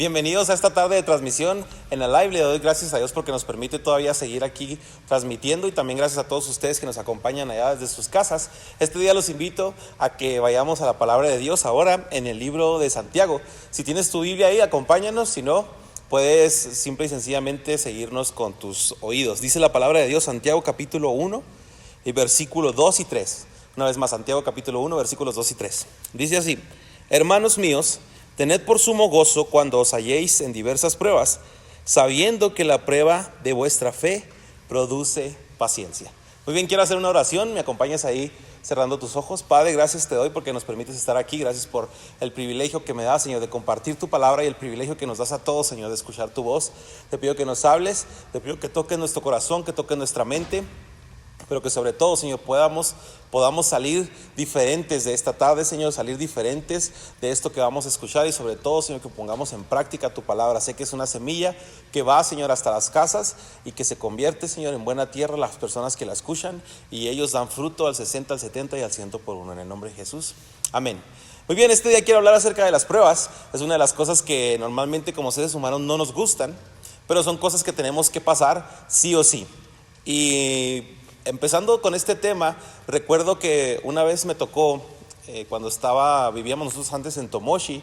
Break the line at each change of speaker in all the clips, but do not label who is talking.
Bienvenidos a esta tarde de transmisión en la live. Le doy gracias a Dios porque nos permite todavía seguir aquí transmitiendo, y también gracias a todos ustedes que nos acompañan allá desde sus casas. Este día los invito a que vayamos a la palabra de Dios ahora en el libro de Santiago. Si tienes tu Biblia ahí, acompáñanos. Si no, puedes simple y sencillamente seguirnos con tus oídos. Dice la palabra de Dios, Santiago capítulo 1 y versículos 2 y 3. Una vez más, Santiago capítulo 1, versículos 2 y 3. Dice así: hermanos míos, tened por sumo gozo cuando os halléis en diversas pruebas, sabiendo que la prueba de vuestra fe produce paciencia. Muy bien, quiero hacer una oración. Me acompañas ahí cerrando tus ojos. Padre, gracias te doy porque nos permites estar aquí. Gracias por el privilegio que me das, Señor, de compartir tu palabra, y el privilegio que nos das a todos, Señor, de escuchar tu voz. Te pido que nos hables, te pido que toques nuestro corazón, que toques nuestra mente, pero que sobre todo, Señor, podamos salir diferentes de esta tarde, Señor, salir diferentes de esto que vamos a escuchar, y sobre todo, Señor, que pongamos en práctica tu palabra. Sé que es una semilla que va, Señor, hasta las casas y que se convierte, Señor, en buena tierra las personas que la escuchan, y ellos dan fruto al 60, al 70 y al 100 por uno. En el nombre de Jesús, amén. Muy bien, este día quiero hablar acerca de las pruebas. Es una de las cosas que normalmente como seres humanos no nos gustan, pero son cosas que tenemos que pasar sí o sí. Y empezando con este tema, recuerdo que una vez me tocó, cuando vivíamos nosotros antes en Tomoshi,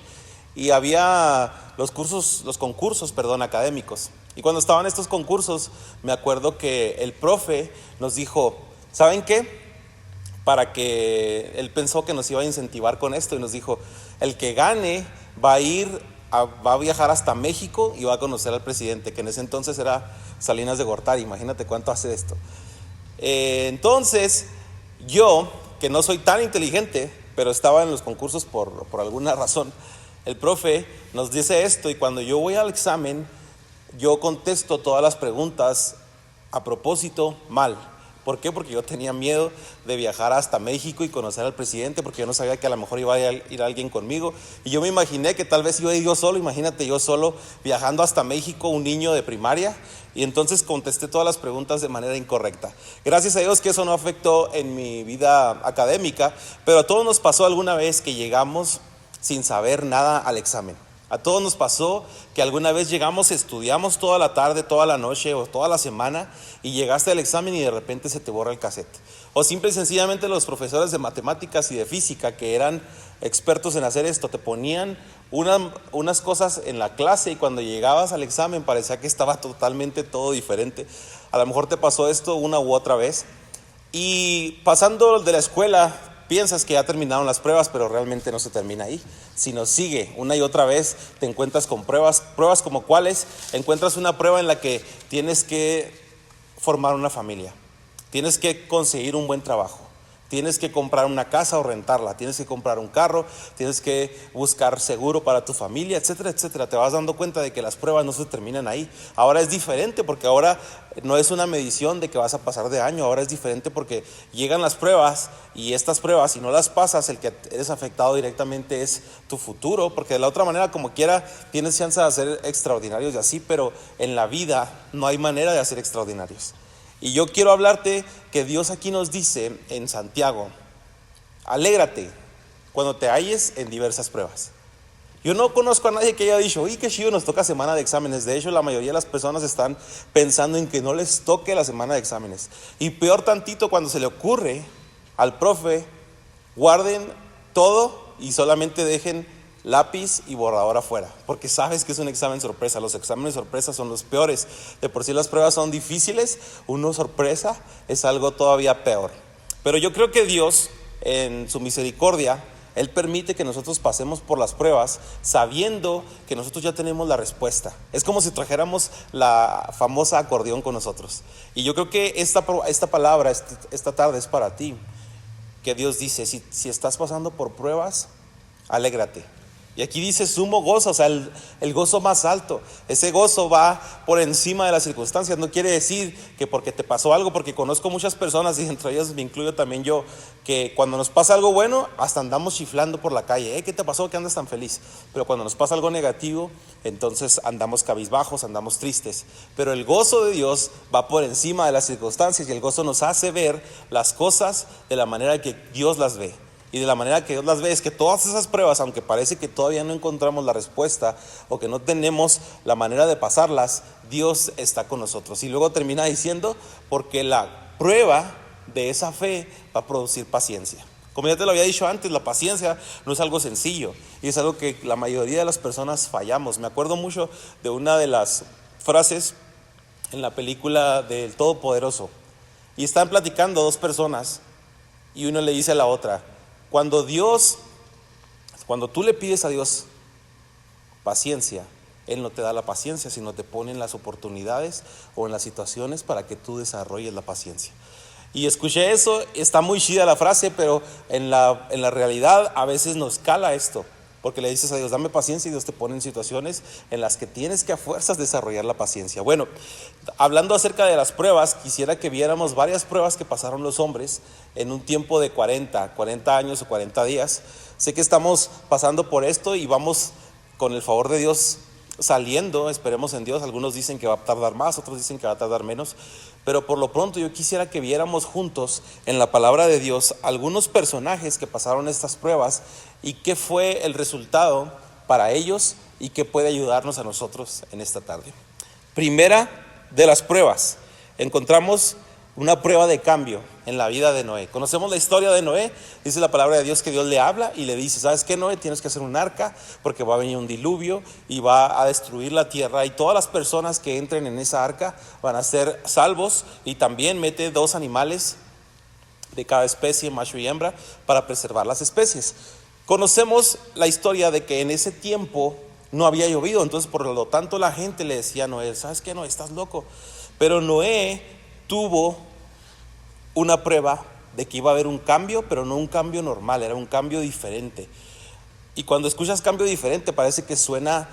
y había los concursos académicos. Y cuando estaban estos concursos, me acuerdo que el profe nos dijo: ¿saben qué? Él pensó que nos iba a incentivar con esto, y nos dijo: el que gane va a viajar hasta México y va a conocer al presidente, que en ese entonces era Salinas de Gortari. Imagínate cuánto hace esto. Entonces yo, que no soy tan inteligente, pero estaba en los concursos por alguna razón, el profe nos dice esto, y cuando yo voy al examen, yo contesto todas las preguntas a propósito mal. ¿Por qué? Porque yo tenía miedo de viajar hasta México y conocer al presidente, porque yo no sabía que a lo mejor iba a ir alguien conmigo, y yo me imaginé que tal vez iba a ir yo solo. Imagínate, yo solo viajando hasta México, un niño de primaria, y entonces contesté todas las preguntas de manera incorrecta. Gracias a Dios que eso no afectó en mi vida académica, pero a todos nos pasó alguna vez que llegamos sin saber nada al examen. A todos nos pasó que alguna vez llegamos, estudiamos toda la tarde, toda la noche o toda la semana, y llegaste al examen y de repente se te borra el cassette. O simple y sencillamente los profesores de matemáticas y de física, que eran expertos en hacer esto, te ponían unas cosas en la clase, y cuando llegabas al examen parecía que estaba totalmente todo diferente. A lo mejor te pasó esto una u otra vez, y pasando de la escuela piensas que ya terminaron las pruebas, pero realmente no se termina ahí, sino sigue una y otra vez. Te encuentras con pruebas como cuáles. Encuentras una prueba en la que tienes que formar una familia, tienes que conseguir un buen trabajo, tienes que comprar una casa o rentarla, tienes que comprar un carro, tienes que buscar seguro para tu familia, etcétera, etcétera. Te vas dando cuenta de que las pruebas no se terminan ahí. Ahora es diferente, porque ahora no es una medición de que vas a pasar de año. Ahora es diferente porque llegan las pruebas, y estas pruebas, si no las pasas, el que eres afectado directamente es tu futuro, porque de la otra manera, como quiera, tienes chance de hacer extraordinarios y así, pero en la vida no hay manera de hacer extraordinarios. Y yo quiero hablarte que Dios aquí nos dice en Santiago: alégrate cuando te halles en diversas pruebas. Yo no conozco a nadie que haya dicho: uy, qué chido, nos toca semana de exámenes. De hecho, la mayoría de las personas están pensando en que no les toque la semana de exámenes. Y peor tantito, cuando se le ocurre al profe: guarden todo y solamente dejen lápiz y borrador afuera, porque sabes que es un examen sorpresa. Los exámenes sorpresa son los peores. De por sí las pruebas son difíciles, uno sorpresa es algo todavía peor. Pero yo creo que Dios, en su misericordia, Él permite que nosotros pasemos por las pruebas sabiendo que nosotros ya tenemos la respuesta. Es como si trajéramos la famosa acordeón con nosotros. Y yo creo que esta palabra esta tarde es para ti, que Dios dice: si estás pasando por pruebas, alégrate. Y aquí dice sumo gozo, o sea, el gozo más alto. Ese gozo va por encima de las circunstancias. No quiere decir que porque te pasó algo, porque conozco muchas personas, y entre ellas me incluyo también yo, que cuando nos pasa algo bueno, hasta andamos chiflando por la calle. ¿Qué te pasó? ¿Qué andas tan feliz? Pero cuando nos pasa algo negativo, entonces andamos cabizbajos, andamos tristes. Pero el gozo de Dios va por encima de las circunstancias, y el gozo nos hace ver las cosas de la manera que Dios las ve. Y de la manera que Dios las ve es que todas esas pruebas, aunque parece que todavía no encontramos la respuesta o que no tenemos la manera de pasarlas, Dios está con nosotros. Y luego termina diciendo, porque la prueba de esa fe va a producir paciencia. Como ya te lo había dicho antes, la paciencia no es algo sencillo y es algo que la mayoría de las personas fallamos. Me acuerdo mucho de una de las frases en la película del Todopoderoso, y están platicando dos personas y uno le dice a la otra, cuando tú le pides a Dios paciencia, Él no te da la paciencia, sino te pone en las oportunidades o en las situaciones para que tú desarrolles la paciencia. Y escuché eso, está muy chida la frase, pero en la realidad a veces nos cala esto, porque le dices a Dios, dame paciencia, y Dios te pone en situaciones en las que tienes que a fuerzas desarrollar la paciencia. Bueno, hablando acerca de las pruebas, quisiera que viéramos varias pruebas que pasaron los hombres en un tiempo de 40 años o 40 días. Sé que estamos pasando por esto y vamos con el favor de Dios saliendo, esperemos en Dios. Algunos dicen que va a tardar más, otros dicen que va a tardar menos, pero por lo pronto yo quisiera que viéramos juntos en la palabra de Dios algunos personajes que pasaron estas pruebas y qué fue el resultado para ellos y qué puede ayudarnos a nosotros en esta tarde. Primera de las pruebas, encontramos una prueba de cambio en la vida de Noé. Conocemos la historia de Noé. Dice la palabra de Dios que Dios le habla y le dice, ¿sabes qué, Noé? Tienes que hacer un arca porque va a venir un diluvio y va a destruir la tierra, y todas las personas que entren en esa arca van a ser salvos. Y también mete 2 animales de cada especie, macho y hembra, para preservar las especies. Conocemos la historia de que en ese tiempo no había llovido, entonces por lo tanto la gente le decía a Noé, ¿sabes qué, Noé? Estás loco. Pero Noé tuvo una prueba de que iba a haber un cambio, pero no un cambio normal, era un cambio diferente. Y cuando escuchas cambio diferente parece que suena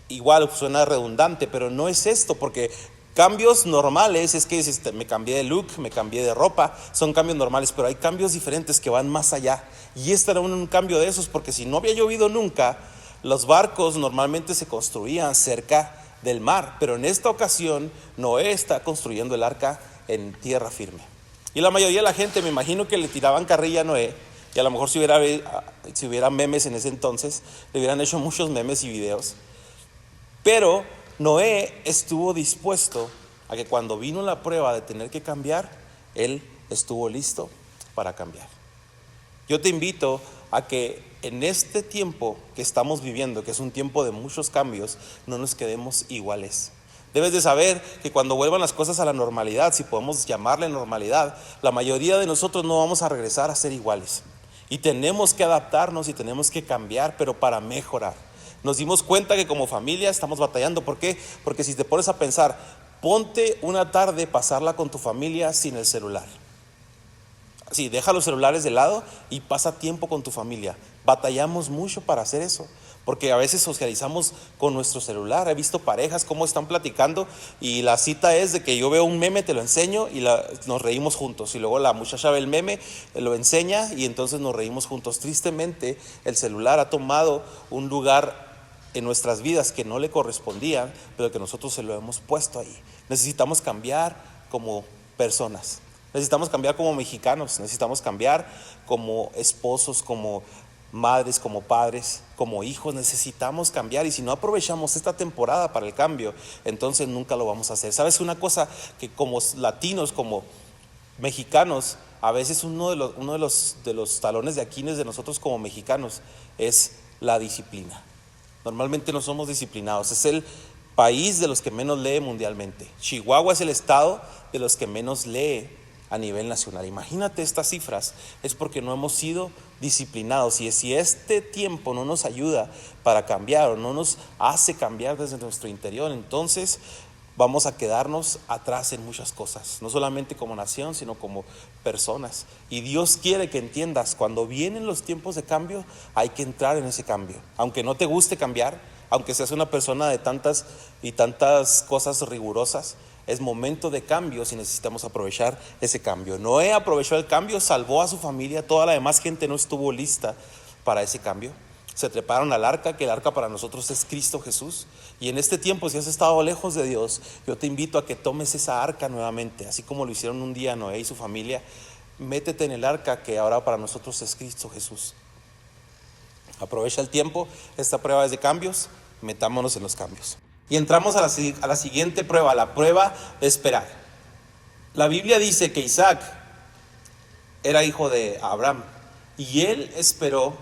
igual, suena redundante, pero no es esto, porque cambios normales es que me cambié de look, me cambié de ropa, son cambios normales, pero hay cambios diferentes que van más allá. Y este era un cambio de esos, porque si no había llovido nunca, los barcos normalmente se construían cerca del mar, pero en esta ocasión Noé está construyendo el arca en tierra firme. Y la mayoría de la gente, me imagino que le tiraban carrilla a Noé, y a lo mejor si hubiera memes en ese entonces, le hubieran hecho muchos memes y videos. Pero Noé estuvo dispuesto a que cuando vino la prueba de tener que cambiar, él estuvo listo para cambiar. Yo te invito a que en este tiempo que estamos viviendo, que es un tiempo de muchos cambios, no nos quedemos iguales. Debes de saber que cuando vuelvan las cosas a la normalidad, si podemos llamarle normalidad, la mayoría de nosotros no vamos a regresar a ser iguales. Y tenemos que adaptarnos y tenemos que cambiar, pero para mejorar. Nos dimos cuenta que como familia estamos batallando. ¿Por qué? Porque si te pones a pensar, ponte una tarde pasarla con tu familia sin el celular. Sí, deja los celulares de lado y pasa tiempo con tu familia. Batallamos mucho para hacer eso, porque a veces socializamos con nuestro celular. He visto parejas cómo están platicando y la cita es de que yo veo un meme, te lo enseño y nos reímos juntos, y luego la muchacha ve el meme, lo enseña y entonces nos reímos juntos. Tristemente, el celular ha tomado un lugar en nuestras vidas que no le correspondía, pero que nosotros se lo hemos puesto ahí. Necesitamos cambiar como personas, necesitamos cambiar como mexicanos, necesitamos cambiar como esposos, como madres, como padres, como hijos. Necesitamos cambiar, y si no aprovechamos esta temporada para el cambio, entonces nunca lo vamos a hacer. ¿Sabes una cosa? Que como latinos, como mexicanos, a veces uno de los talones de Aquiles de nosotros como mexicanos es la disciplina. Normalmente no somos disciplinados. Es el país de los que menos lee mundialmente. Chihuahua es el estado de los que menos lee a nivel nacional. Imagínate estas cifras. Es porque no hemos sido disciplinados. Y si este tiempo no nos ayuda para cambiar o no nos hace cambiar desde nuestro interior, entonces vamos a quedarnos atrás en muchas cosas, no solamente como nación, sino como personas. Y Dios quiere que entiendas, cuando vienen los tiempos de cambio, hay que entrar en ese cambio. Aunque no te guste cambiar, aunque seas una persona de tantas y tantas cosas rigurosas, es momento de cambios y necesitamos aprovechar ese cambio. Noé aprovechó el cambio, salvó a su familia, toda la demás gente no estuvo lista para ese cambio. Se treparon al arca, que el arca para nosotros es Cristo Jesús. Y en este tiempo, si has estado lejos de Dios, yo te invito a que tomes esa arca nuevamente, así como lo hicieron un día Noé y su familia. métete en el arca que ahora para nosotros es Cristo Jesús. Aprovecha el tiempo, esta prueba es de cambios, metámonos en los cambios. Y entramos a la siguiente prueba, la prueba de esperar. La Biblia dice que Isaac era hijo de Abraham y él esperó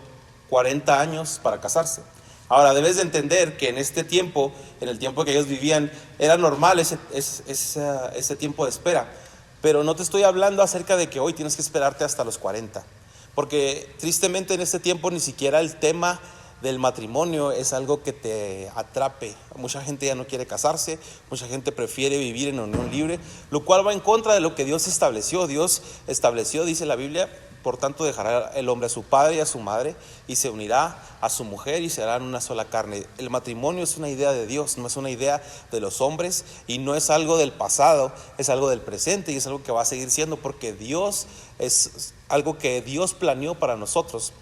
40 años para casarse. Ahora debes de entender que en este tiempo, en el tiempo que ellos vivían, era normal ese tiempo de espera. Pero no te estoy hablando acerca de que hoy tienes que esperarte hasta los 40. Porque tristemente en este tiempo ni siquiera el tema del matrimonio es algo que te atrape. Mucha gente ya no quiere casarse, mucha gente prefiere vivir en unión libre, lo cual va en contra de lo que Dios estableció. Dios estableció, dice la Biblia, por tanto dejará el hombre a su padre y a su madre y se unirá a su mujer y serán una sola carne. El matrimonio es una idea de Dios, no es una idea de los hombres y no es algo del pasado, es algo del presente y es algo que va a seguir siendo porque Dios es algo que Dios planeó para nosotros.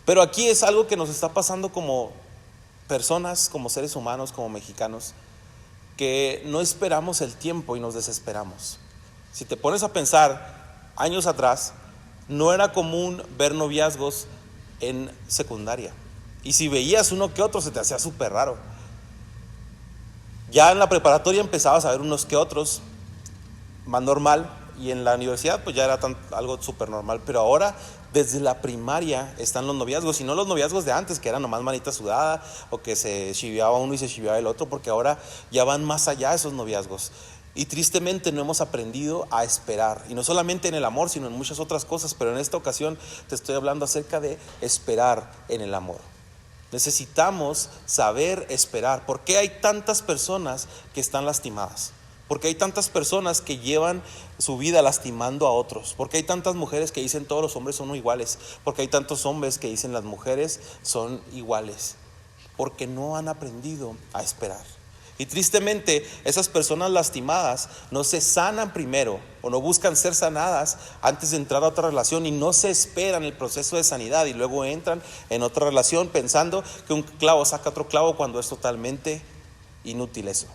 Pero aquí es algo que nos está pasando como personas, como seres humanos, como mexicanos, que no esperamos el tiempo y nos desesperamos. Si te pones a pensar, años atrás, no era común ver noviazgos en secundaria. Y si veías uno que otro, se te hacía súper raro. Ya en la preparatoria empezabas a ver unos que otros, más normal. Y en la universidad pues ya era algo súper normal. Pero ahora desde la primaria están los noviazgos. Y no los noviazgos de antes, que eran nomás manita sudada, o que se chiviaba uno y se chiviaba el otro. Porque ahora ya van más allá esos noviazgos. Y tristemente no hemos aprendido a esperar. Y no solamente en el amor, sino en muchas otras cosas. Pero en esta ocasión te estoy hablando acerca de esperar en el amor. Necesitamos saber esperar. ¿Por qué hay tantas personas que están lastimadas? Porque hay tantas personas que llevan su vida lastimando a otros. Porque hay tantas mujeres que dicen todos los hombres son iguales. Porque hay tantos hombres que dicen las mujeres son iguales. Porque no han aprendido a esperar. Y tristemente esas personas lastimadas no se sanan primero o no buscan ser sanadas antes de entrar a otra relación y no se esperan el proceso de sanidad y luego entran en otra relación pensando que un clavo saca otro clavo cuando es totalmente inútil eso.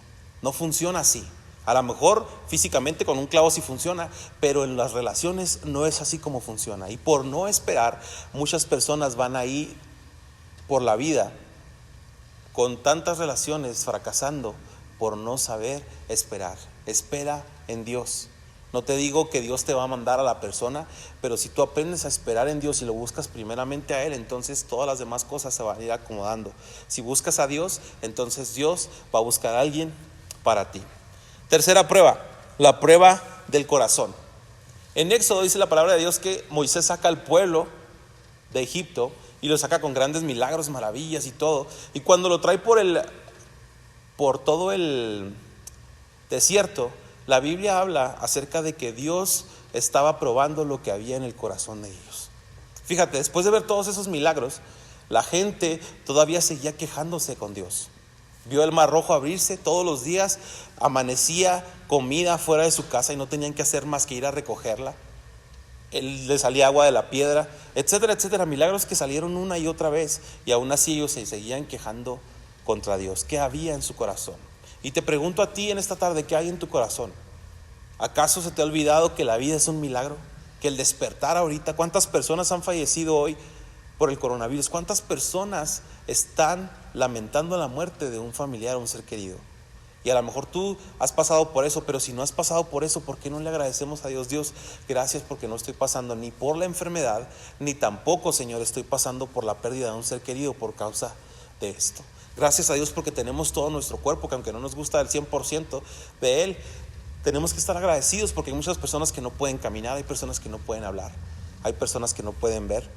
No funciona así. A lo mejor físicamente con un clavo sí funciona, pero en las relaciones no es así como funciona. Y por no esperar, muchas personas van ahí por la vida con tantas relaciones fracasando por no saber esperar. Espera en Dios. No te digo que Dios te va a mandar a la persona, pero si tú aprendes a esperar en Dios y lo buscas primeramente a Él, entonces todas las demás cosas se van a ir acomodando. Si buscas a Dios, entonces Dios va a buscar a alguien para ti. Tercera prueba, la prueba del corazón. En Éxodo dice la palabra de Dios que Moisés saca al pueblo de Egipto y lo saca con grandes milagros, maravillas y todo. Y cuando lo trae por todo el desierto, la Biblia habla acerca de que Dios estaba probando lo que había en el corazón de ellos. Fíjate, después de ver todos esos milagros, la gente todavía seguía quejándose con Dios. Vio el mar rojo abrirse todos los días, amanecía comida fuera de su casa y no tenían que hacer más que ir a recogerla. Le salía agua de la piedra, etcétera, etcétera. Milagros que salieron una y otra vez y aún así ellos se seguían quejando contra Dios. ¿Qué había en su corazón? Y te pregunto a ti en esta tarde, ¿qué hay en tu corazón? ¿Acaso se te ha olvidado que la vida es un milagro? Que el despertar ahorita, ¿cuántas personas han fallecido hoy por el coronavirus? ¿Cuántas personas están lamentando la muerte de un familiar o un ser querido? Y a lo mejor tú has pasado por eso, pero si no has pasado por eso, ¿por qué no le agradecemos a Dios? Dios, gracias porque no estoy pasando ni por la enfermedad, ni tampoco, Señor, estoy pasando por la pérdida de un ser querido por causa de esto. Gracias a Dios porque tenemos todo nuestro cuerpo, que aunque no nos gusta el 100% de Él, tenemos que estar agradecidos porque hay muchas personas que no pueden caminar, hay personas que no pueden hablar, hay personas que no pueden ver.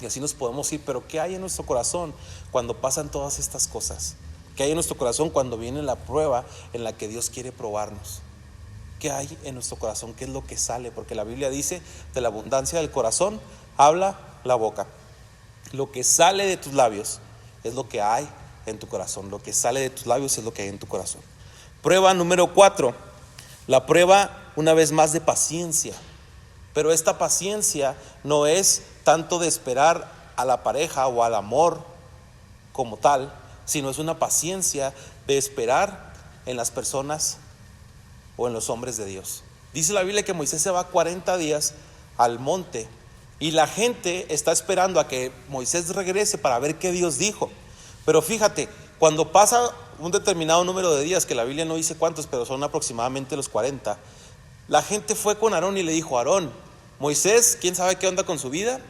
Y así nos podemos ir, pero ¿qué hay en nuestro corazón cuando pasan todas estas cosas? ¿Qué hay en nuestro corazón cuando viene la prueba en la que Dios quiere probarnos? ¿Qué hay en nuestro corazón? ¿Qué es lo que sale? Porque la Biblia dice, de la abundancia del corazón habla la boca. Lo que sale de tus labios es lo que hay en tu corazón. Lo que sale de tus labios es lo que hay en tu corazón. Prueba número 4, la prueba una vez más de paciencia. Pero esta paciencia no es tanto de esperar a la pareja o al amor como tal, sino es una paciencia de esperar en las personas o en los hombres de Dios. Dice la Biblia que Moisés se va 40 días al monte y la gente está esperando a que Moisés regrese para ver qué Dios dijo. Pero fíjate, cuando pasa un determinado número de días, que la Biblia no dice cuántos, pero son aproximadamente los 40, la gente fue con Aarón y le dijo: Aarón, Moisés, ¿quién sabe qué onda con su vida?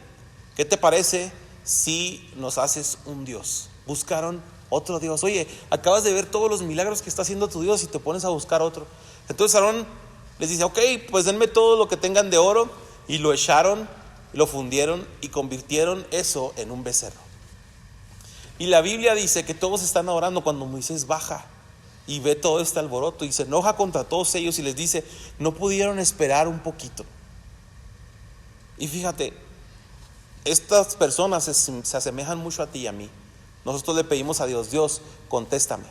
¿Qué te parece si nos haces un Dios? Buscaron otro Dios. Oye, acabas de ver todos los milagros que está haciendo tu Dios y te pones a buscar otro. Entonces Aarón les dice: ok, pues denme todo lo que tengan de oro. Y lo echaron, lo fundieron y convirtieron eso en un becerro. Y la Biblia dice que todos están adorando cuando Moisés baja y ve todo este alboroto y se enoja contra todos ellos y les dice: no pudieron esperar un poquito. Y fíjate, estas personas se asemejan mucho a ti y a mí. Nosotros le pedimos a Dios: Dios, contéstame.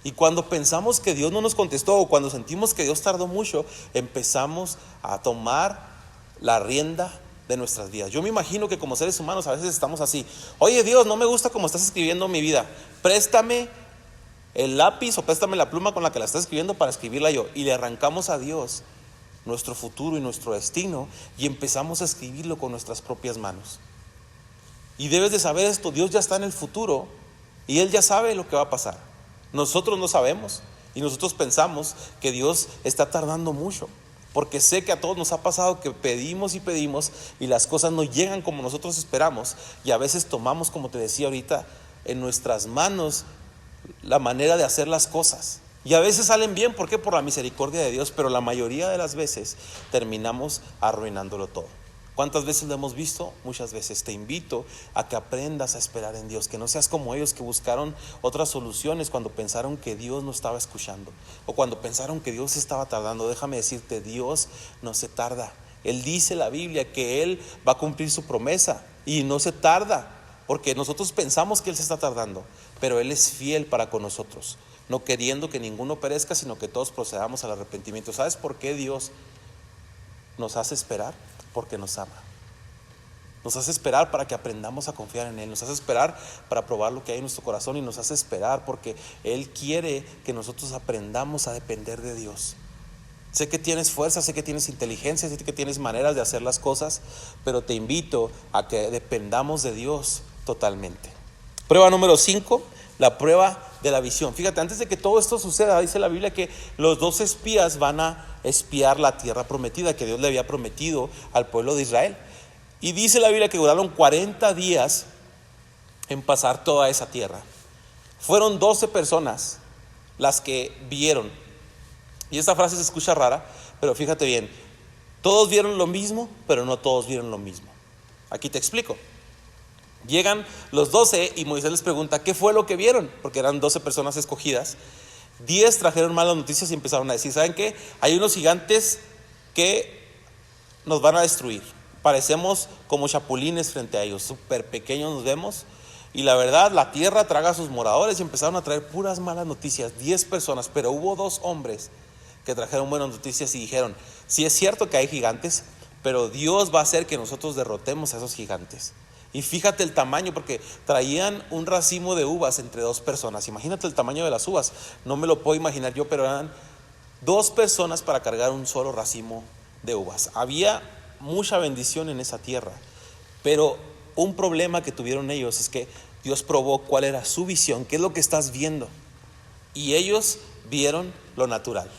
Y cuando pensamos que Dios no nos contestó, o cuando sentimos que Dios tardó mucho, empezamos a tomar la rienda de nuestras vidas. Yo me imagino que como seres humanos a veces estamos así: oye Dios, no me gusta cómo estás escribiendo mi vida, préstame el lápiz o préstame la pluma con la que la estás escribiendo para escribirla yo. Y le arrancamos a Dios nuestro futuro y nuestro destino y empezamos a escribirlo con nuestras propias manos. Y debes de saber esto: Dios ya está en el futuro y Él ya sabe lo que va a pasar. Nosotros no sabemos y nosotros pensamos que Dios está tardando mucho, porque sé que a todos nos ha pasado que pedimos y pedimos y las cosas no llegan como nosotros esperamos, y a veces tomamos, como te decía ahorita, en nuestras manos la manera de hacer las cosas. Y a veces salen bien, ¿por qué? Por la misericordia de Dios, pero la mayoría de las veces terminamos arruinándolo todo. ¿Cuántas veces lo hemos visto? Muchas veces. Te invito a que aprendas a esperar en Dios, que no seas como ellos que buscaron otras soluciones cuando pensaron que Dios no estaba escuchando, o cuando pensaron que Dios estaba tardando. Déjame decirte, Dios no se tarda. Él dice en la Biblia que Él va a cumplir su promesa y no se tarda, porque nosotros pensamos que Él se está tardando, pero Él es fiel para con nosotros, no queriendo que ninguno perezca, sino que todos procedamos al arrepentimiento. ¿Sabes por qué Dios nos hace esperar? Porque nos ama. Nos hace esperar para que aprendamos a confiar en Él. Nos hace esperar para probar lo que hay en nuestro corazón, y nos hace esperar porque Él quiere que nosotros aprendamos a depender de Dios. Sé que tienes fuerza, sé que tienes inteligencia, sé que tienes maneras de hacer las cosas, pero te invito a que dependamos de Dios totalmente. Prueba número 5, la prueba de la visión. Fíjate, antes de que todo esto suceda, dice la Biblia que los 2 espías van a espiar la tierra prometida que Dios le había prometido al pueblo de Israel. Y dice la Biblia que duraron 40 días en pasar toda esa tierra. Fueron 12 personas las que vieron. Y esta frase se escucha rara, pero fíjate bien: todos vieron lo mismo, pero no todos vieron lo mismo. Aquí te explico. Llegan los 12 y Moisés les pregunta: ¿qué fue lo que vieron? Porque eran 12 personas escogidas. 10 trajeron malas noticias y empezaron a decir: ¿saben qué? Hay unos gigantes que nos van a destruir. Parecemos como chapulines frente a ellos, súper pequeños nos vemos, y la verdad la tierra traga a sus moradores. Y empezaron a traer puras malas noticias. 10 personas, pero hubo 2 hombres que trajeron buenas noticias y dijeron: sí, es cierto que hay gigantes, pero Dios va a hacer que nosotros derrotemos a esos gigantes. Y fíjate el tamaño, porque traían un racimo de uvas entre 2 personas. Imagínate el tamaño de las uvas. No me lo puedo imaginar yo, pero eran 2 personas para cargar un solo racimo de uvas. Había mucha bendición en esa tierra, pero un problema que tuvieron ellos es que Dios probó cuál era su visión, qué es lo que estás viendo. Y ellos vieron lo natural.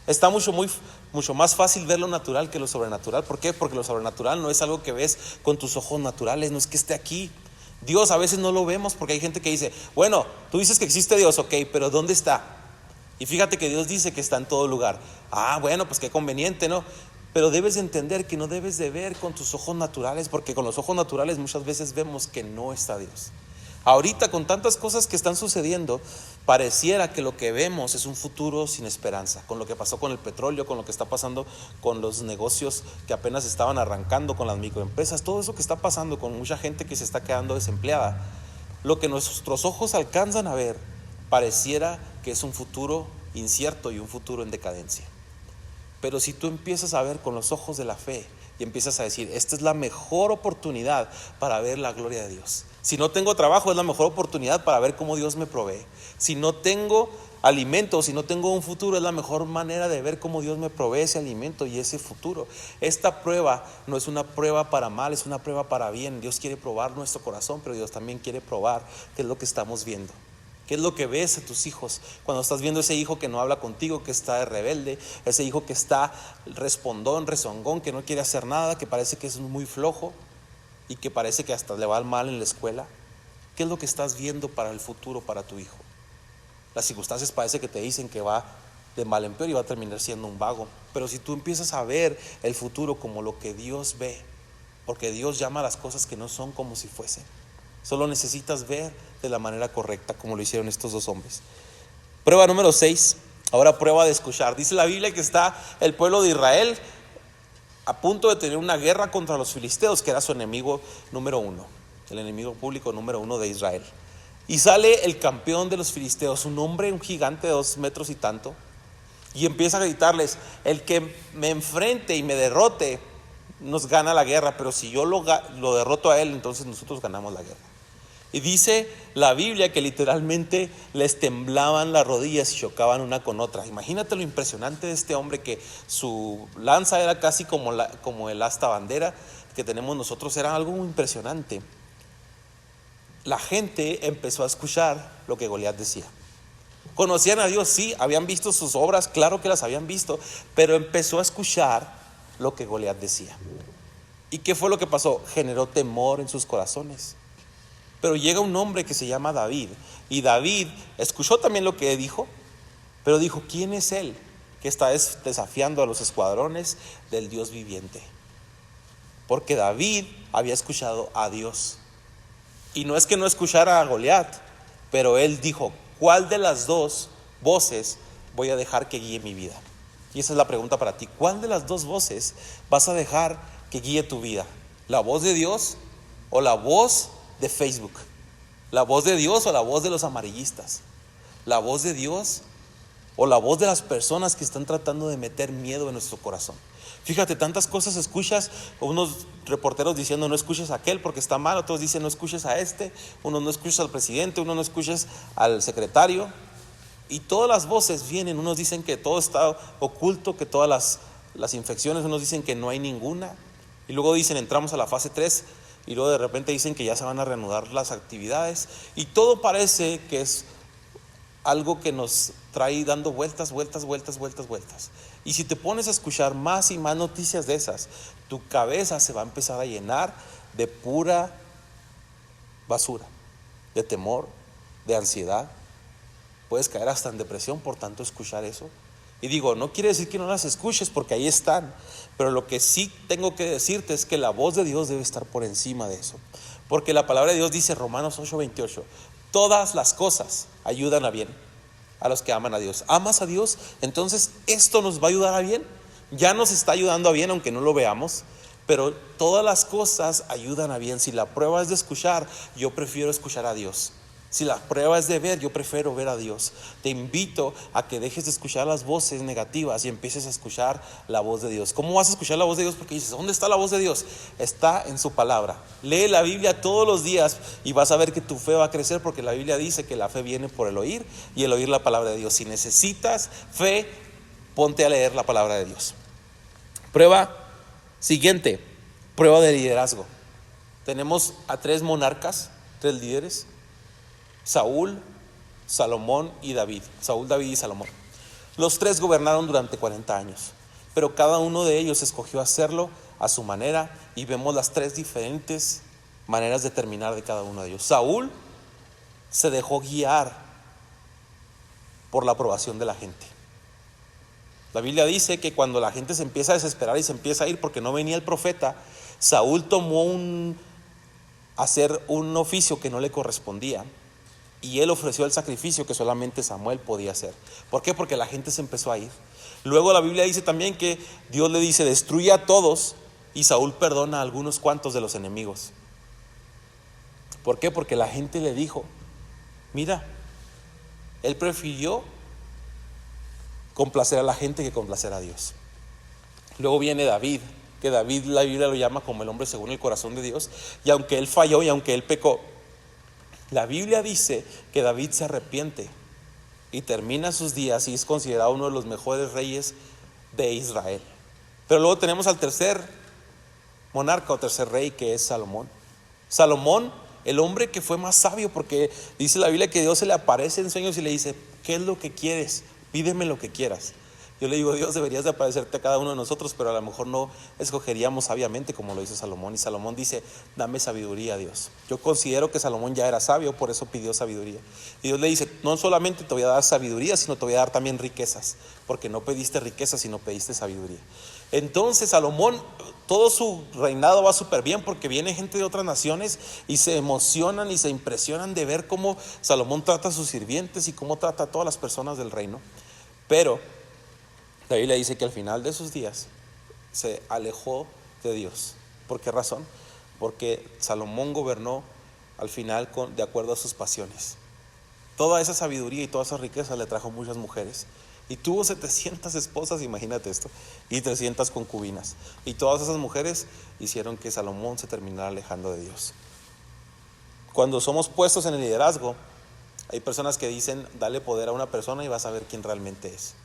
Está mucho más fácil ver lo natural que lo sobrenatural. ¿Por qué? Porque lo sobrenatural no es algo que ves con tus ojos naturales, no es que esté aquí. Dios a veces no lo vemos, porque hay gente que dice: bueno, tú dices que existe Dios, ok, pero ¿dónde está? Y fíjate que Dios dice que está en todo lugar. Ah, bueno, pues qué conveniente, ¿no? Pero debes de entender que no debes de ver con tus ojos naturales, porque con los ojos naturales muchas veces vemos que no está Dios. Ahorita, con tantas cosas que están sucediendo, pareciera que lo que vemos es un futuro sin esperanza. Con lo que pasó con el petróleo, con lo que está pasando con los negocios que apenas estaban arrancando, con las microempresas, todo eso que está pasando con mucha gente que se está quedando desempleada, lo que nuestros ojos alcanzan a ver pareciera que es un futuro incierto y un futuro en decadencia. Pero si tú empiezas a ver con los ojos de la fe, y empiezas a decir, esta es la mejor oportunidad para ver la gloria de Dios. Si no tengo trabajo, es la mejor oportunidad para ver cómo Dios me provee. Si no tengo alimento, si no tengo un futuro, es la mejor manera de ver cómo Dios me provee ese alimento y ese futuro. Esta prueba no es una prueba para mal, es una prueba para bien. Dios quiere probar nuestro corazón, pero Dios también quiere probar qué es lo que estamos viendo. ¿Qué es lo que ves a tus hijos? Cuando estás viendo ese hijo que no habla contigo, que está de rebelde, ese hijo que está respondón, rezongón, que no quiere hacer nada, que parece que es muy flojo y que parece que hasta le va mal en la escuela. ¿Qué es lo que estás viendo para el futuro, para tu hijo? Las circunstancias parece que te dicen que va de mal en peor y va a terminar siendo un vago. Pero si tú empiezas a ver el futuro como lo que Dios ve, porque Dios llama a las cosas que no son como si fuesen, solo necesitas ver de la manera correcta, como lo hicieron estos dos hombres. Prueba número 6, ahora prueba de escuchar. Dice la Biblia que está el pueblo de Israel a punto de tener una guerra contra los filisteos, que era su enemigo número 1, el enemigo público número 1 de Israel. Y sale el campeón de los filisteos, un hombre, un gigante de 2 metros y tanto, y empieza a gritarles, el que me enfrente y me derrote nos gana la guerra, pero si yo lo derroto a él, entonces nosotros ganamos la guerra. Y dice la Biblia que literalmente les temblaban las rodillas y chocaban una con otra. Imagínate lo impresionante de este hombre, que su lanza era casi como el asta bandera que tenemos nosotros, era algo muy impresionante. La gente empezó a escuchar lo que Goliat decía. Conocían a Dios, sí, habían visto sus obras, claro que las habían visto, pero empezó a escuchar lo que Goliat decía. ¿Y qué fue lo que pasó? Generó temor en sus corazones. Pero llega un hombre que se llama David, y David escuchó también lo que dijo, pero dijo, ¿quién es él que está desafiando a los escuadrones del Dios viviente? Porque David había escuchado a Dios. Y no es que no escuchara a Goliat, pero él dijo, ¿cuál de las dos voces voy a dejar que guíe mi vida? Y esa es la pregunta para ti. ¿Cuál de las dos voces vas a dejar que guíe tu vida? ¿La voz de Dios o la voz de Facebook? ¿La voz de Dios o la voz de los amarillistas? ¿La voz de Dios o la voz de las personas que están tratando de meter miedo en nuestro corazón? Fíjate, tantas cosas escuchas, unos reporteros diciendo no escuches a aquel porque está mal, otros dicen no escuches a este, unos no escuches al presidente, unos no escuches al secretario, y todas las voces vienen. Unos dicen que todo está oculto, que todas las infecciones, unos dicen que no hay ninguna, y luego dicen entramos a la fase 3, y luego de repente dicen que ya se van a reanudar las actividades, y todo parece que es algo que nos trae dando vueltas. Y si te pones a escuchar más y más noticias de esas, tu cabeza se va a empezar a llenar de pura basura, de temor, de ansiedad. Puedes caer hasta en depresión por tanto escuchar eso. Y digo, no quiere decir que no las escuches, porque ahí están, pero lo que sí tengo que decirte es que la voz de Dios debe estar por encima de eso. Porque la palabra de Dios dice, Romanos 8:28, todas las cosas ayudan a bien a los que aman a Dios. ¿Amas a Dios? Entonces esto nos va a ayudar a bien. Ya nos está ayudando a bien, aunque no lo veamos, pero todas las cosas ayudan a bien. Si la prueba es de escuchar, yo prefiero escuchar a Dios. Si la prueba es de ver, yo prefiero ver a Dios. Te invito a que dejes de escuchar las voces negativas y empieces a escuchar la voz de Dios. ¿Cómo vas a escuchar la voz de Dios? Porque dices, ¿dónde está la voz de Dios? Está en su palabra. Lee la Biblia todos los días y vas a ver que tu fe va a crecer, porque la Biblia dice que la fe viene por el oír, y el oír la palabra de Dios. Si necesitas fe, ponte a leer la palabra de Dios. Prueba siguiente, prueba de liderazgo. Tenemos a 3 monarcas, 3 líderes: Saúl, Salomón y David. Saúl, David y Salomón. Los 3 gobernaron durante 40 años, pero cada uno de ellos escogió hacerlo a su manera, y vemos las 3 diferentes maneras de terminar de cada uno de ellos. Saúl se dejó guiar por la aprobación de la gente. La Biblia dice que cuando la gente se empieza a desesperar y se empieza a ir porque no venía el profeta, Saúl tomó hacer un oficio que no le correspondía, y él ofreció el sacrificio que solamente Samuel podía hacer. ¿Por qué? Porque la gente se empezó a ir. Luego la Biblia dice también que Dios le dice destruye a todos, y Saúl perdona a algunos cuantos de los enemigos. ¿Por qué? Porque la gente le dijo, mira, él prefirió complacer a la gente que complacer a Dios. Luego viene David, que David, la Biblia lo llama como el hombre según el corazón de Dios, y aunque él falló y aunque él pecó, la Biblia dice que David se arrepiente y termina sus días y es considerado uno de los mejores reyes de Israel. Pero luego tenemos al tercer monarca o tercer rey, que es Salomón. Salomón, el hombre que fue más sabio, porque dice la Biblia que Dios se le aparece en sueños y le dice: ¿qué es lo que quieres? Pídeme lo que quieras. Yo le digo: Dios, deberías de aparecerte a cada uno de nosotros, pero a lo mejor no escogeríamos sabiamente como lo hizo Salomón. Y Salomón dice: dame sabiduría, Dios. Yo considero que Salomón ya era sabio, por eso pidió sabiduría. Y Dios le dice: no solamente te voy a dar sabiduría, sino te voy a dar también riquezas, porque no pediste riquezas, sino pediste sabiduría. Entonces Salomón, todo su reinado va súper bien, porque viene gente de otras naciones y se emocionan y se impresionan de ver cómo Salomón trata a sus sirvientes y cómo trata a todas las personas del reino. Pero la Biblia dice que al final de sus días se alejó de Dios. ¿Por qué razón? Porque Salomón gobernó al final de acuerdo a sus pasiones. Toda esa sabiduría y toda esa riqueza le trajo muchas mujeres. Y tuvo 700 esposas, imagínate esto, y 300 concubinas. Y todas esas mujeres hicieron que Salomón se terminara alejando de Dios. Cuando somos puestos en el liderazgo, hay personas que dicen: dale poder a una persona y vas a ver quién realmente es.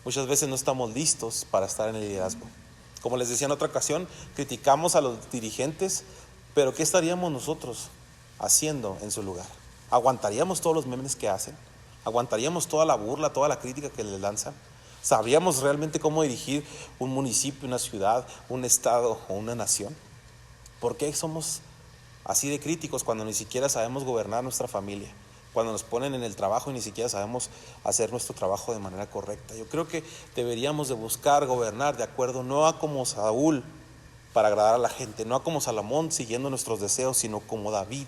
Muchas veces no estamos listos para estar en el liderazgo. Como les decía en otra ocasión, criticamos a los dirigentes, pero ¿qué estaríamos nosotros haciendo en su lugar? ¿Aguantaríamos todos los memes que hacen? ¿Aguantaríamos toda la burla, toda la crítica que les lanzan? ¿Sabríamos realmente cómo dirigir un municipio, una ciudad, un estado o una nación? ¿Por qué somos así de críticos cuando ni siquiera sabemos gobernar nuestra familia? Cuando nos ponen en el trabajo y ni siquiera sabemos hacer nuestro trabajo de manera correcta. Yo creo que deberíamos de buscar gobernar de acuerdo, no a como Saúl para agradar a la gente, no a como Salomón siguiendo nuestros deseos, sino como David.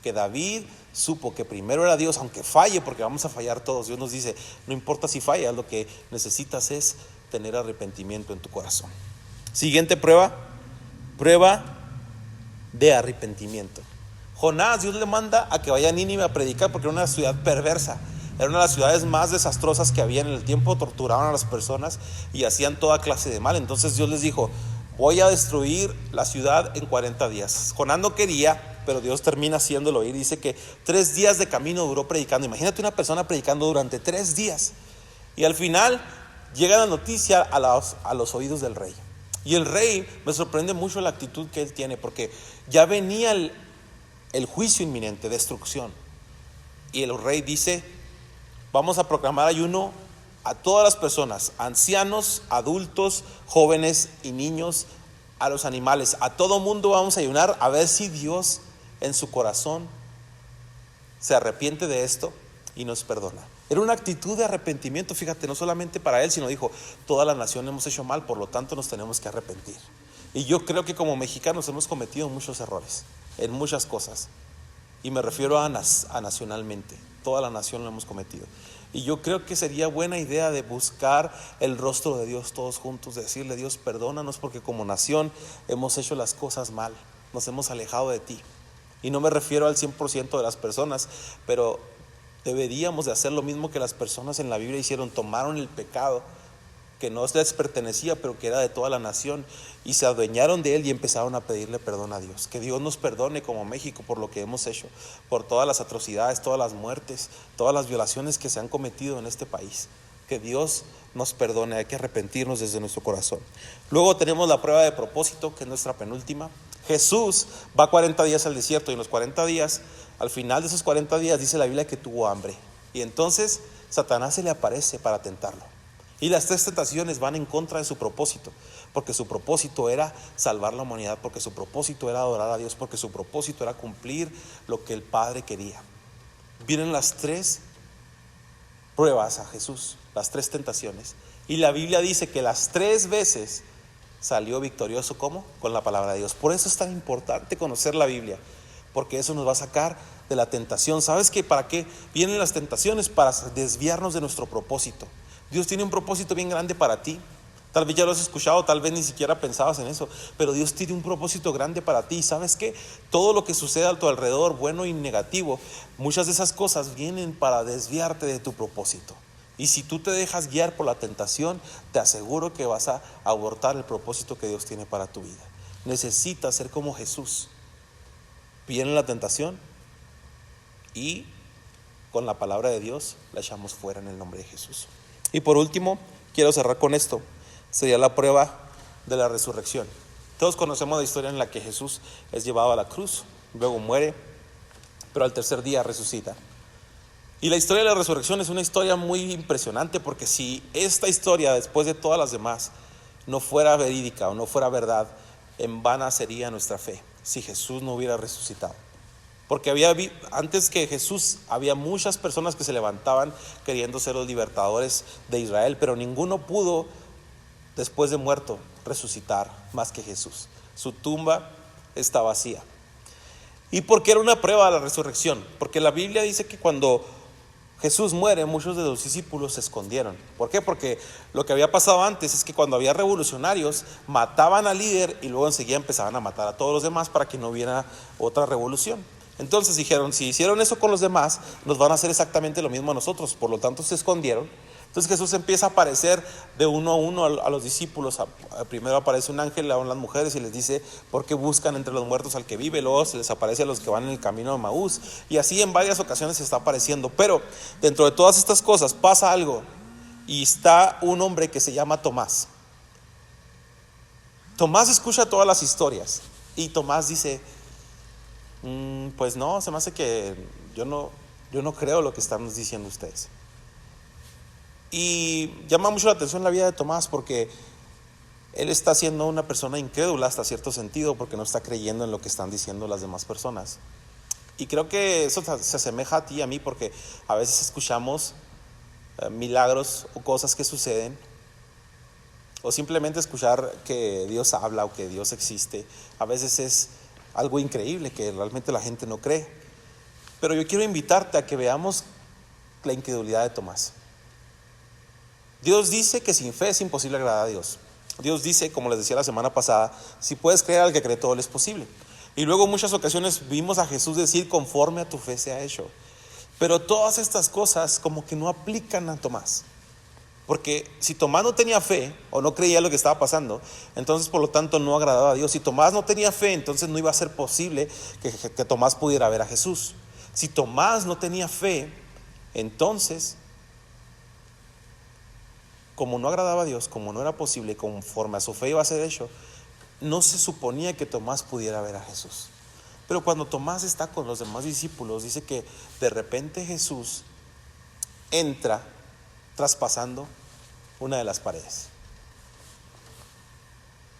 Que David supo que primero era Dios, aunque falle, porque vamos a fallar todos. Dios nos dice: no importa si fallas, lo que necesitas es tener arrepentimiento en tu corazón. Siguiente prueba de arrepentimiento. Jonás, Dios le manda a que vaya a Nínive a predicar, porque era una ciudad perversa, era una de las ciudades más desastrosas que había en el tiempo. Torturaban a las personas y hacían toda clase de mal. Entonces Dios les dijo: voy a destruir la ciudad en 40 días. Jonás no quería, pero Dios termina haciéndolo ir. Dice que 3 días de camino duró predicando. Imagínate una persona predicando durante 3 días. Y al final llega la noticia a los oídos del rey. Y el rey, me sorprende mucho la actitud que él tiene, porque ya venía el juicio inminente, destrucción. Y el rey dice: vamos a proclamar ayuno a todas las personas, ancianos, adultos, jóvenes y niños, a los animales, a todo mundo vamos a ayunar, a ver si Dios en su corazón se arrepiente de esto y nos perdona. Era una actitud de arrepentimiento, fíjate, no solamente para él, sino dijo: toda la nación hemos hecho mal, por lo tanto nos tenemos que arrepentir. Y yo creo que como mexicanos hemos cometido muchos errores en muchas cosas, y me refiero a nacionalmente. Toda la nación lo hemos cometido, y yo creo que sería buena idea de buscar el rostro de Dios todos juntos, de decirle: Dios, perdónanos, porque como nación hemos hecho las cosas mal, nos hemos alejado de ti. Y no me refiero al 100% de las personas, pero deberíamos de hacer lo mismo que las personas en la Biblia hicieron. Tomaron el pecado que no les pertenecía, pero que era de toda la nación, y se adueñaron de él y empezaron a pedirle perdón a Dios. Que Dios nos perdone como México por lo que hemos hecho, por todas las atrocidades, todas las muertes, todas las violaciones que se han cometido en este país. Que Dios nos perdone, hay que arrepentirnos desde nuestro corazón. Luego tenemos la prueba de propósito, que es nuestra penúltima. Jesús va 40 días al desierto, y en los 40 días, al final de esos 40 días, dice la Biblia que tuvo hambre. Y entonces Satanás se le aparece para tentarlo. Y las 3 tentaciones van en contra de su propósito, porque su propósito era salvar la humanidad, porque su propósito era adorar a Dios, porque su propósito era cumplir lo que el Padre quería. Vienen las 3 pruebas a Jesús, las 3 tentaciones, y la Biblia dice que las 3 veces salió victorioso. ¿Cómo? Con la palabra de Dios. Por eso es tan importante conocer la Biblia, porque eso nos va a sacar de la tentación. ¿Sabes qué? ¿Para qué vienen las tentaciones? Para desviarnos de nuestro propósito. Dios tiene un propósito bien grande para ti. Tal vez ya lo has escuchado, tal vez ni siquiera pensabas en eso, pero Dios tiene un propósito grande para ti. ¿Sabes qué? Todo lo que sucede a tu alrededor, bueno y negativo, muchas de esas cosas vienen para desviarte de tu propósito. Y si tú te dejas guiar por la tentación, te aseguro que vas a abortar el propósito que Dios tiene para tu vida. Necesitas ser como Jesús. Viene la tentación y con la palabra de Dios la echamos fuera en el nombre de Jesús. Y por último, quiero cerrar con esto. Sería la prueba de la resurrección. Todos conocemos la historia en la que Jesús es llevado a la cruz, luego muere, pero al tercer día resucita. Y la historia de la resurrección es una historia muy impresionante, porque si esta historia, después de todas las demás, no fuera verídica o no fuera verdad, en vana sería nuestra fe si Jesús no hubiera resucitado. Porque antes que Jesús había muchas personas que se levantaban queriendo ser los libertadores de Israel, pero ninguno pudo, después de muerto, resucitar más que Jesús. Su tumba está vacía. ¿Y por qué era una prueba de la resurrección? Porque la Biblia dice que cuando Jesús muere, muchos de los discípulos se escondieron. ¿Por qué? Porque lo que había pasado antes es que cuando había revolucionarios, mataban al líder y luego enseguida empezaban a matar a todos los demás para que no hubiera otra revolución. Entonces dijeron, si hicieron eso con los demás, nos van a hacer exactamente lo mismo a nosotros. Por lo tanto se escondieron. Entonces Jesús empieza a aparecer de uno a uno a los discípulos. Primero aparece un ángel a las mujeres y les dice: ¿por qué buscan entre los muertos al que vive? Luego se les aparece a los que van en el camino de Maús. Y así en varias ocasiones se está apareciendo. Pero dentro de todas estas cosas pasa algo. Y está un hombre que se llama Tomás. Tomás escucha todas las historias. Y Tomás dice: pues no, se me hace que yo no creo lo que están diciendo ustedes. Y llama mucho la atención la vida de Tomás, porque él está siendo una persona incrédula hasta cierto sentido, porque no está creyendo en lo que están diciendo las demás personas. Y creo que eso se asemeja a ti y a mí, porque a veces escuchamos milagros o cosas que suceden, o simplemente escuchar que Dios habla o que Dios existe. A veces es algo increíble que realmente la gente no cree. Pero yo quiero invitarte a que veamos la incredulidad de Tomás. Dios dice que sin fe es imposible agradar a Dios. Dios dice, como les decía la semana pasada, si puedes creer al que cree, todo le es posible. Y luego en muchas ocasiones vimos a Jesús decir: conforme a tu fe sea hecho. Pero todas estas cosas como que no aplican a Tomás. Porque si Tomás no tenía fe o no creía lo que estaba pasando, entonces por lo tanto no agradaba a Dios. Si Tomás no tenía fe, entonces no iba a ser posible que Tomás pudiera ver a Jesús. Si Tomás no tenía fe, entonces, como no agradaba a Dios, como no era posible, conforme a su fe iba a ser hecho, no se suponía que Tomás pudiera ver a Jesús. Pero cuando Tomás está con los demás discípulos, dice que de repente Jesús entra traspasando una de las paredes.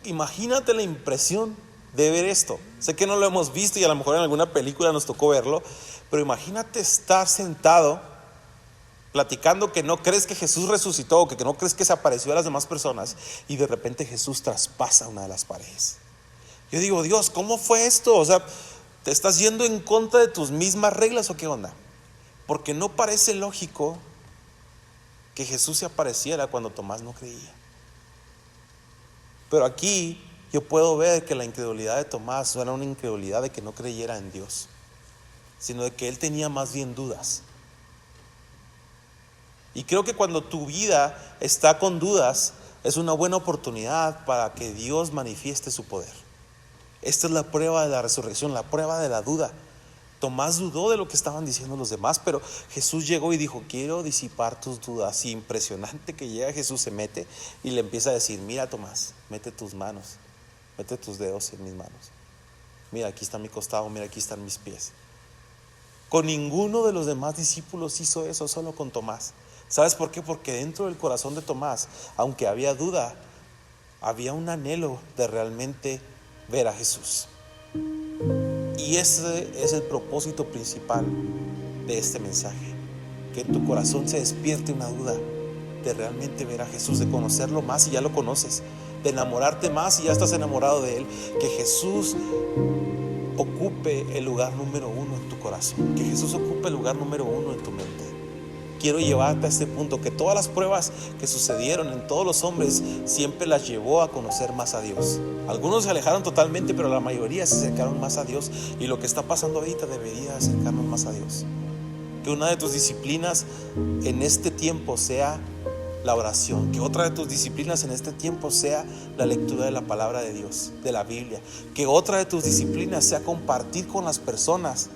Imagínate la impresión de ver esto. Sé que no lo hemos visto y a lo mejor en alguna película nos tocó verlo, pero imagínate estar sentado platicando que no crees que Jesús resucitó, que no crees que se apareció a las demás personas, y de repente Jesús traspasa una de las paredes. Yo digo: Dios, ¿cómo fue esto? O sea, ¿te estás yendo en contra de tus mismas reglas o qué onda? Porque no parece lógico que Jesús se apareciera cuando Tomás no creía. Pero aquí yo puedo ver que la incredulidad de Tomás no era una incredulidad de que no creyera en Dios, sino de que él tenía más bien dudas. Y creo que cuando tu vida está con dudas, es una buena oportunidad para que Dios manifieste su poder. Esta es la prueba de la resurrección, la prueba de la duda. Tomás dudó de lo que estaban diciendo los demás, pero Jesús llegó y dijo: quiero disipar tus dudas. Y impresionante que llega Jesús, se mete y le empieza a decir: mira, Tomás, mete tus manos, mete tus dedos en mis manos. Mira, aquí está mi costado, mira, aquí están mis pies. Con ninguno de los demás discípulos hizo eso, solo con Tomás. ¿Sabes por qué? Porque dentro del corazón de Tomás, aunque había duda, había un anhelo de realmente ver a Jesús. Y ese es el propósito principal de este mensaje: que en tu corazón se despierte una duda de realmente ver a Jesús, de conocerlo más y ya lo conoces, de enamorarte más y ya estás enamorado de Él. Que Jesús ocupe el lugar número uno en tu corazón, que Jesús ocupe el lugar número uno en tu mente. Quiero llevarte a este punto, que todas las pruebas que sucedieron en todos los hombres siempre las llevó a conocer más a Dios. Algunos se alejaron totalmente, pero la mayoría se acercaron más a Dios. Y lo que está pasando ahorita debería acercarnos más a Dios. Que una de tus disciplinas en este tiempo sea la oración. Que otra de tus disciplinas en este tiempo sea la lectura de la palabra de Dios, de la Biblia. Que otra de tus disciplinas sea compartir con las personas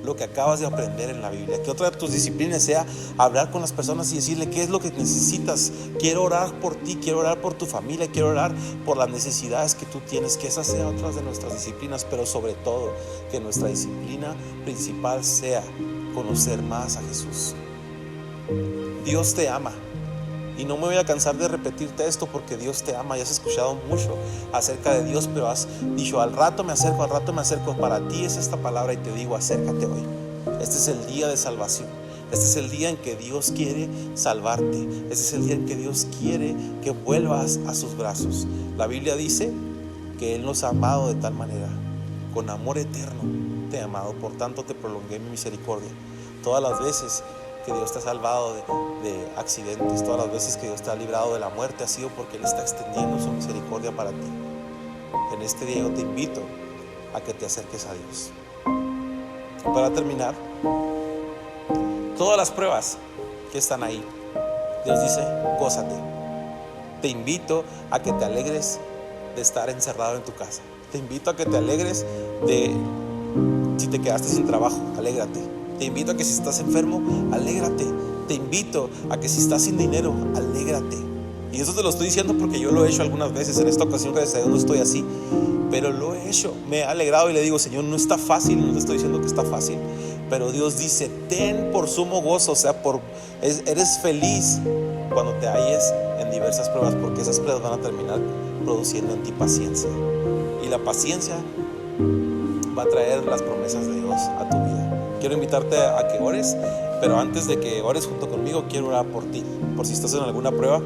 lo que acabas de aprender en la Biblia. Que otra de tus disciplinas sea hablar con las personas y decirle qué es lo que necesitas. Quiero orar por ti, quiero orar por tu familia, quiero orar por las necesidades que tú tienes. Que esas sean otras de nuestras disciplinas, pero sobre todo que nuestra disciplina principal sea conocer más a Jesús. Dios te ama. Y no me voy a cansar de repetirte esto porque Dios te ama. Ya has escuchado mucho acerca de Dios, pero has dicho al rato me acerco, al rato me acerco. Para ti es esta palabra y te digo, acércate hoy. Este es el día de salvación. Este es el día en que Dios quiere salvarte. Este es el día en que Dios quiere que vuelvas a sus brazos. La Biblia dice que Él nos ha amado de tal manera, con amor eterno te ha amado, por tanto te prolongué mi misericordia. Todas las veces que Dios te ha salvado de accidentes, todas las veces que Dios te ha librado de la muerte, ha sido porque Él está extendiendo su misericordia para ti. En este día yo te invito a que te acerques a Dios. Para terminar, todas las pruebas que están ahí, Dios dice, gózate. Te invito a que te alegres de estar encerrado en tu casa. Te invito a que te alegres de si te quedaste sin trabajo, alégrate. Te invito a que si estás enfermo, alégrate. Te invito a que si estás sin dinero, alégrate. Y eso te lo estoy diciendo porque yo lo he hecho algunas veces. En esta ocasión, gracias a Dios, no estoy así, pero lo he hecho. Me he alegrado y le digo, Señor, no está fácil. No te estoy diciendo que está fácil, pero Dios dice, ten por sumo gozo. O sea, eres feliz cuando te halles en diversas pruebas, porque esas pruebas van a terminar produciendo en ti paciencia. Y la paciencia va a traer las promesas de Dios a tu vida. Quiero invitarte a que ores, pero antes de que ores junto conmigo, quiero orar por ti, por si estás en alguna prueba,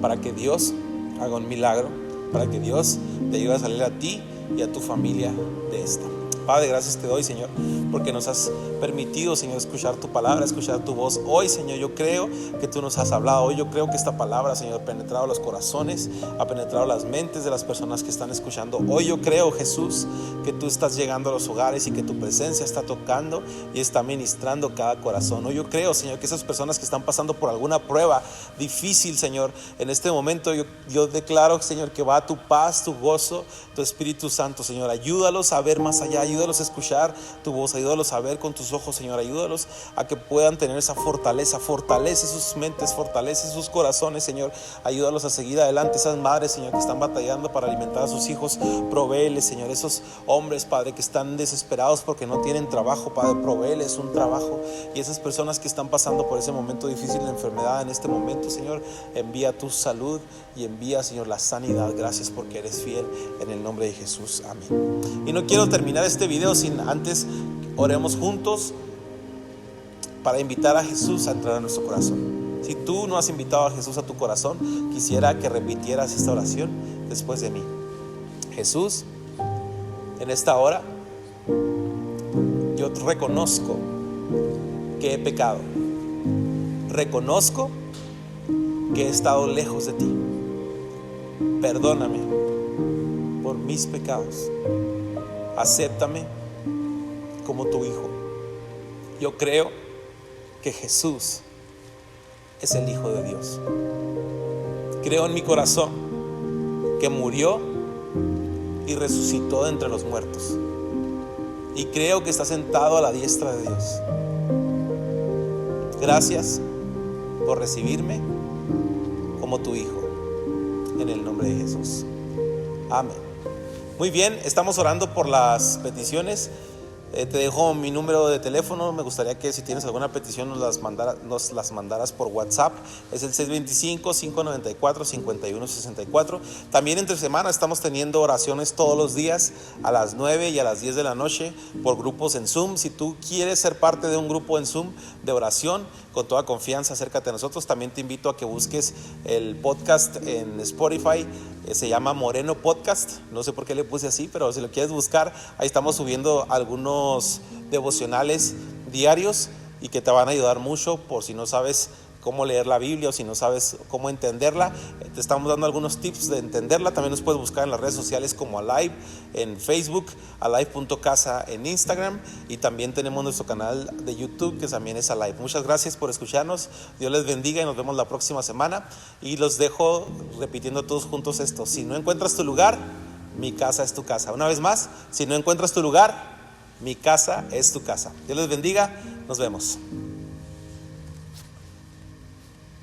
para que Dios haga un milagro, para que Dios te ayude a salir a ti y a tu familia de esta. Padre, gracias te doy, Señor, porque nos has permitido, Señor, escuchar tu palabra, escuchar tu voz. Hoy, Señor, yo creo que tú nos has hablado. Hoy yo creo que esta palabra, Señor, ha penetrado los corazones, ha penetrado las mentes de las personas que están escuchando. Hoy yo creo, Jesús, que tú estás llegando a los hogares y que tu presencia está tocando y está ministrando cada corazón. Hoy yo creo, Señor, que esas personas que están pasando por alguna prueba difícil, Señor, en este momento yo declaro, Señor, que va tu paz, tu gozo, tu Espíritu Santo, Señor. Ayúdalos a ver más allá, ayúdalos a escuchar tu voz, ayúdalos a ver con tus ojos, Señor. Ayúdalos a que puedan tener esa fortaleza. Fortalece sus mentes, fortalece sus corazones, Señor. Ayúdalos a seguir adelante. Esas madres, Señor, que están batallando para alimentar a sus hijos, provéeles, Señor. Esos hombres, Padre, que están desesperados porque no tienen trabajo, Padre, provéeles un trabajo. Y esas personas que están pasando por ese momento difícil de enfermedad en este momento, Señor, envía tu salud y envía, Señor, la sanidad. Gracias porque eres fiel, en el nombre de Jesús, amén. Y no quiero terminar este video sin antes oremos juntos para invitar a Jesús a entrar a nuestro corazón. Si tú no has invitado a Jesús a tu corazón, quisiera que repitieras esta oración después de mí. Jesús, en esta hora yo reconozco que he pecado. Reconozco que he estado lejos de ti. Perdóname por mis pecados. Acéptame como tu hijo. Yo creo que Jesús es el Hijo de Dios. Creo en mi corazón que murió y resucitó de entre los muertos. Y creo que está sentado a la diestra de Dios. Gracias por recibirme como tu hijo. En el nombre de Jesús. Amén. Muy bien, estamos orando por las peticiones. Te dejo mi número de teléfono. Me gustaría que si tienes alguna petición nos las mandaras por WhatsApp. Es el 625-594-5164. También entre semana estamos teniendo oraciones todos los días a las 9 y a las 10 de la noche por grupos en Zoom. Si tú quieres ser parte de un grupo en Zoom de oración, con toda confianza acércate a nosotros. También te invito a que busques el podcast en Spotify. Se llama Moreno Podcast. No sé por qué le puse así, pero si lo quieres buscar, ahí estamos subiendo algunos devocionales diarios y que te van a ayudar mucho por si no sabes cómo leer la Biblia, o si no sabes cómo entenderla, te estamos dando algunos tips de entenderla. También nos puedes buscar en las redes sociales como Alive en Facebook, alive.casa en Instagram, y también tenemos nuestro canal de YouTube que también es Alive. Muchas gracias por escucharnos, Dios les bendiga y nos vemos la próxima semana. Y los dejo repitiendo todos juntos esto: si no encuentras tu lugar, mi casa es tu casa. Una vez más, si no encuentras tu lugar, mi casa es tu casa. Dios les bendiga, nos vemos.